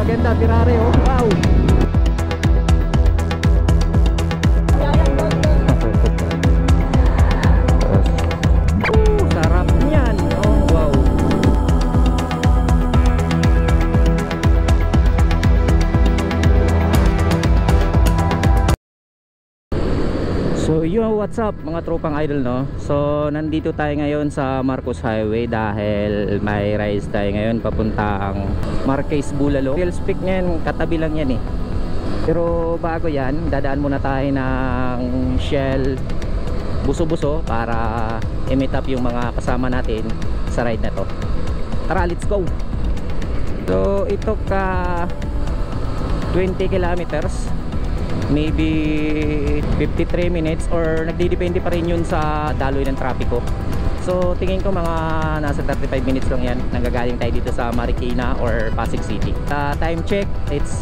maganda Ferrari oh. Wow. Sarap niyan oh. Wow. So yo, what's up mga tropang idol no. So nandito tayo ngayon sa Marcos Highway dahil may rides tayo ngayon papuntang Marquez Bulalo. Fuel speak niyan, katabi lang yan eh. Pero bago yan, dadaan muna tayo ng Shell Buso-Buso para i-meet up yung mga kasama natin sa ride na to. Tara, let's go. So ito ka 20 kilometers, maybe 53 minutes or nagdidepende pa rin yun sa daloy ng trapiko. So tingin ko mga nasa 35 minutes lang yan. Nanggagaling tayo dito sa Marikina or Pasig City. Time check, it's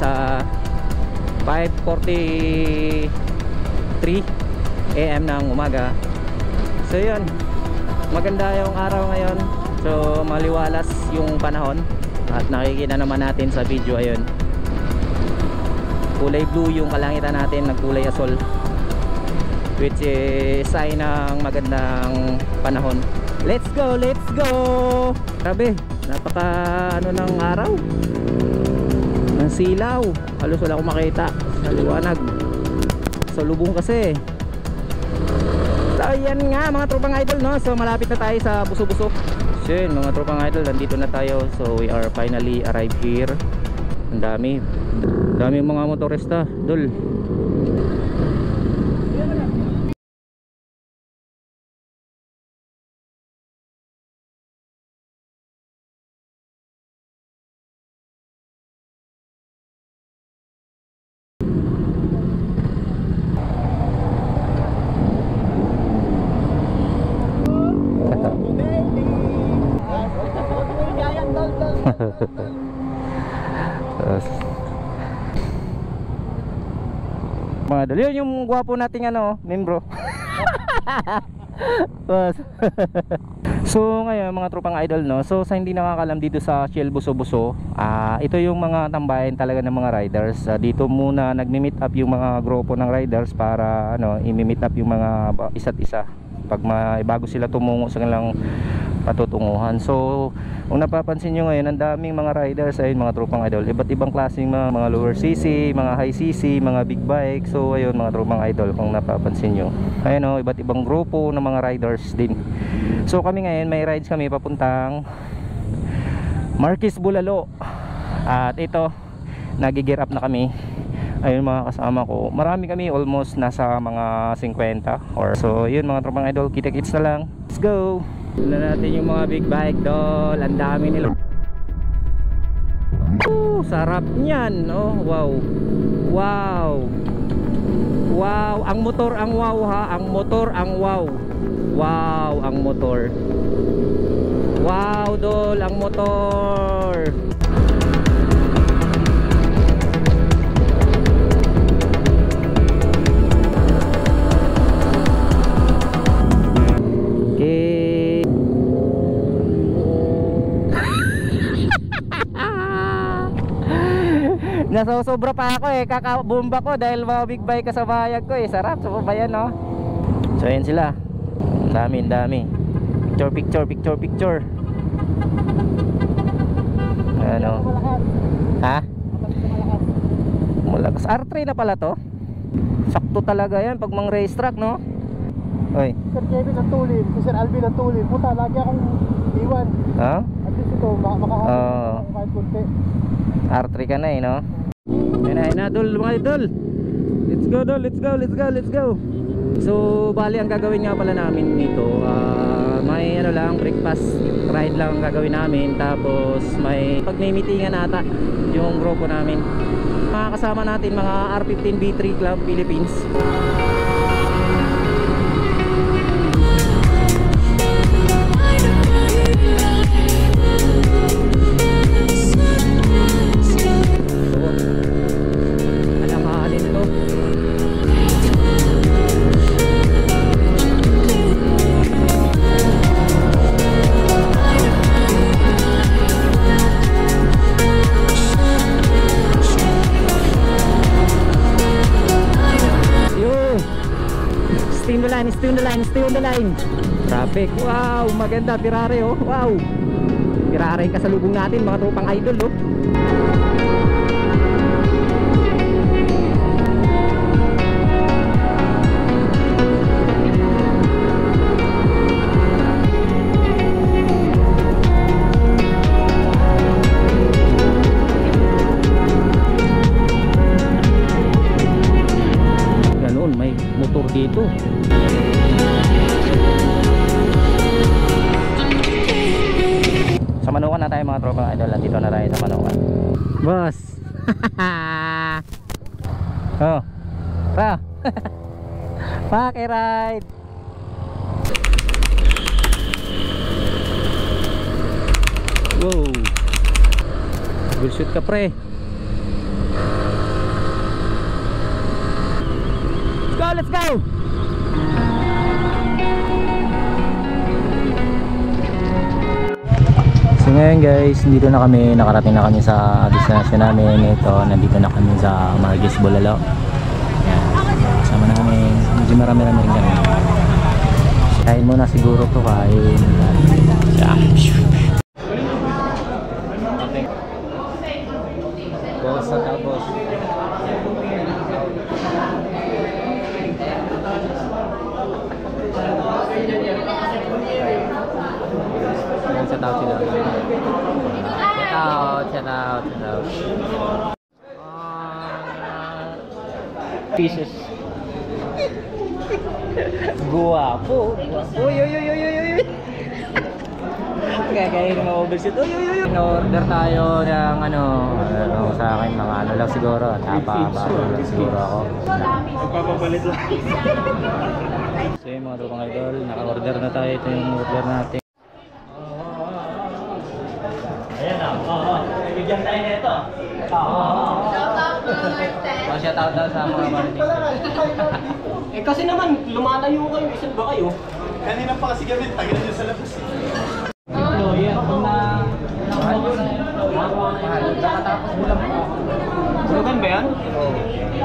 5:43 AM ng umaga. So yun, maganda yung araw ngayon. So maliwalas yung panahon at nakikita naman natin sa video. Ayun, kulay blue yung kalangitan natin, nagkulay asol, which is sign ng magandang panahon. Let's go, let's go. Grabe, napaka ano ng araw, ng silaw, halos wala akong makita sa liwanag, sa lubong kasi. So yan nga mga tropang idol no. So malapit na tayo sa Buso-Buso. So yun mga tropang idol, nandito na tayo. So we are finally arrived here. Ang dami mga motorista dul. Mga dali, yun yung gwapo nating ano, membro. So ngayon mga tropang idol no. So sa hindi nakakalam dito sa Shell Buso-Buso, ito yung mga tambayan talaga ng mga riders. Dito muna nagmi-meet up yung mga grupo ng riders para ano, i-meet up yung mga isa't isa pag bago sila tumungo sa kanilang patutunguhan. So kung napapansin nyo ngayon, ang daming mga riders ayun mga tropang idol, iba't ibang klaseng mga lower cc, mga high cc, mga big bike. So ayun mga tropang idol, kung napapansin nyo, ayun o, iba't ibang grupo ng mga riders din. So kami ngayon may rides kami papuntang Marquez Bulalo. At ito, nagigir up na kami. Ayun mga kasama ko, marami kami, almost nasa mga 50 or so. Yun mga tropang idol, kita-kits na lang. Let's go. Tignan natin yung mga big bike dol. Ang dami nila. Sarap niyan oh. Wow. Wow. Wow. Ang motor ang wow ha. Ang motor ang wow. Wow ang motor. Wow dol ang motor. Nasosobra pa ako eh, kakabomba ko dahil mga big bike kasabayan ko eh. Sarap sa bayan no. So ayan sila, ang dami. Picture. Ano? Ha? Malakas. R3 na pala to. Sakto talaga yan pag mang race track no. Oy, Sir Kevin ang tulin, si Sir Alvin ang tulin. Puta, lagi akong iwan. ha? At least ito, makahapon kahit kunti. R3 ka na eh no. Ayun na dol mga idol. Let's go dol, let's go. So bali ang gagawin nga pala namin dito, may ano lang, breakfast ride lang ang gagawin namin. Tapos may pag-meetingan ata yung grupo namin. Mga kasama natin mga R15B3 Club Philippines. stay on the line, stay on the line. Traffic, wow, maganda, Ferrari oh, wow. Ferrari yung kasalubong natin, mga tropang idol oh. Ganun, may motor dito. Sa Manukan na tayo mga tropang idol. Dito na tayo sa Manukan. Boss. Oh. Pa. Pakiride. Wow. Good shoot ka pre. Let's go. So ngayon guys, dito na kami, nakarating na kami sa destination namin. Ito, nandito na kami sa Margis Bulalo. Yan, kasama namin, medyo marami-rami rin kami. Kain muna siguro to, kain. Boss, sa tapos. Shout out sila. Shout out. Pieces. Guwapo. Uy. Gagayin ng overshoot. Uy. In-order tayo ng ano sa akin mga ano lang siguro. Tapa-bago lang siguro ako. Magpapapalit lang. So yung mga tropang idol, naka-order na tayo. Ito yung order natin. Ayan na, bigyan tayo na ito. Shout out daw sa mga Marines. Eh kasi naman, lumalayo kayo, isan ba kayo? Kanina pa kasi gamit, tagal nyo sa labas. So yan, kung nakatapos mo lang. Bulugan ba yan?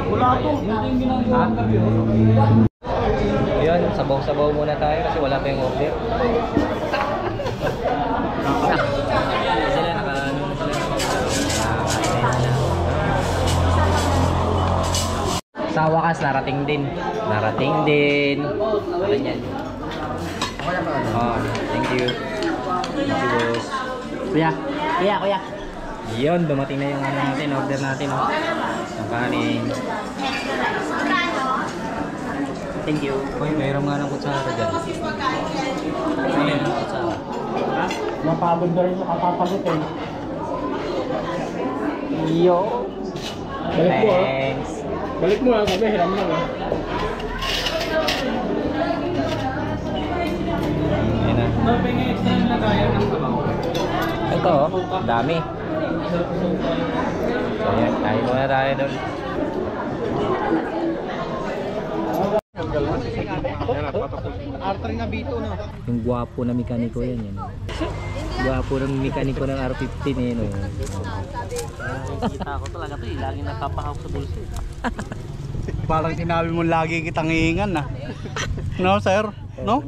Wala ito. Yun, sabaw-sabaw muna tayo kasi wala pa yung order. Sila naka-ano na sila. Sa wakas, narating din. Ganyan. Oh, thank you. Thank you, boss. Kuya. Yun, dumating na yung ano natin, order natin. Oh. Yung kanin. Thank you. Uy, mayroon nga ng kutsara dyan. Ayun, kutsara. Ha? Mapagod na rin yung kapapalit eh. Yo. Balik mo ah. Thanks. Balik mo ah, sabi, hiram lang ah. Ayun na. Ito oh, dami. So yan, kain muna tayo doon. R3 na bito no. Yung gwapo na mekaniko yan. Gwapo ng mekaniko ng R15 eh. No? Kita ko talaga to, lagi nakapahawak sa bulsa. Parang sinabi mo lagi kitang hihingan na. No sir? No?